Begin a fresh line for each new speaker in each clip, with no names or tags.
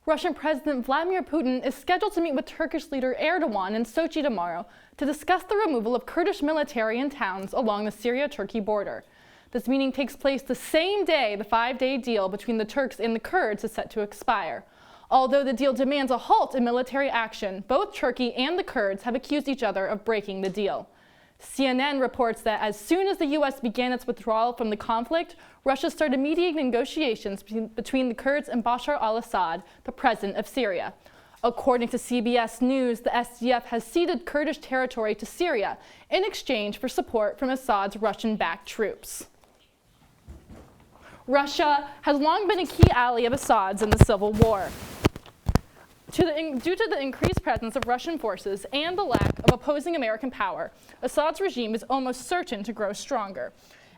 Russian President Vladimir Putin is scheduled to meet with Turkish leader Erdogan in Sochi tomorrow to discuss the removal of Kurdish military in towns along the Syria-Turkey border. This meeting takes place the same day the 5-day deal between the Turks and the Kurds is set to expire. Although the deal demands a halt in military action, both Turkey and the Kurds have accused each other of breaking the deal. CNN reports that as soon as the U.S. began its withdrawal from the conflict, Russia started mediating negotiations between the Kurds and Bashar al-Assad, the president of Syria. According to CBS News, the SDF has ceded Kurdish territory to Syria in exchange for support from Assad's Russian-backed troops. Russia has long been a key ally of Assad's in the civil war. Due to the increased presence of Russian forces and the lack of opposing American power, Assad's regime is almost certain to grow stronger.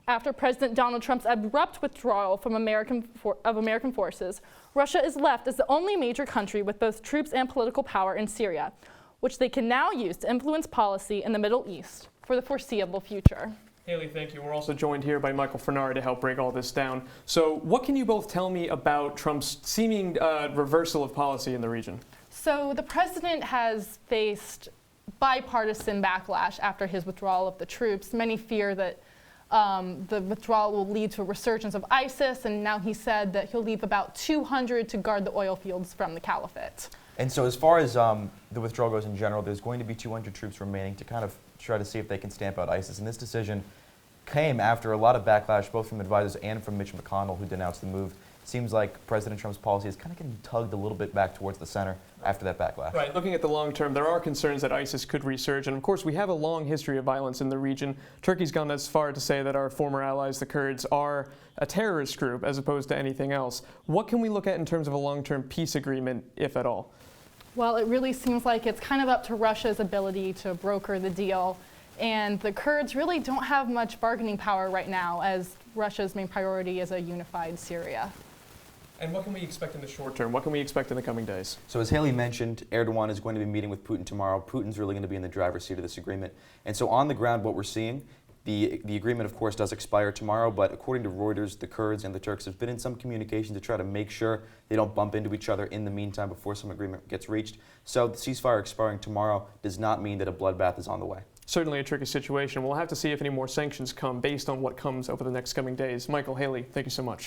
After President Donald Trump's abrupt withdrawal from American forces, Russia is left as the only major country with both troops and political power in Syria, which they can now use to influence policy in the Middle East for the foreseeable future.
Haley, thank you. We're also joined here by Michael Furnari to help break all this down. So what can you both tell me about Trump's seeming reversal of policy in the region?
So the president has faced bipartisan backlash after his withdrawal of the troops. Many fear that the withdrawal will lead to a resurgence of ISIS, and now he said that he'll leave about 200 to guard the oil fields from the caliphate.
And so as far as the withdrawal goes in general, there's going to be 200 troops remaining to kind of try to see if they can stamp out ISIS. And this decision came after a lot of backlash, both from advisors and from Mitch McConnell, who denounced the move. Seems like President Trump's policy is kind of getting tugged a little bit back towards the center after that backlash.
Right. Looking at the long term, there are concerns that ISIS could resurge. And of course, we have a long history of violence in the region. Turkey's gone as far to say that our former allies, the Kurds, are a terrorist group as opposed to anything else. What can we look at in terms of a long-term peace agreement, if at all?
Well, it really seems like it's kind of up to Russia's ability to broker the deal. And the Kurds really don't have much bargaining power right now, as Russia's main priority is a unified Syria.
And what can we expect in the short term? What can we expect in the coming days?
So as Haley mentioned, Erdogan is going to be meeting with Putin tomorrow. Putin's really going to be in the driver's seat of this agreement. And so on the ground, what we're seeing, the agreement, of course, does expire tomorrow, but according to Reuters, the Kurds and the Turks have been in some communication to try to make sure they don't bump into each other in the meantime before some agreement gets reached. So the ceasefire expiring tomorrow does not mean that a bloodbath is on the way.
Certainly a tricky situation. We'll have to see if any more sanctions come based on what comes over the next coming days. Michael, Haley, thank you so much.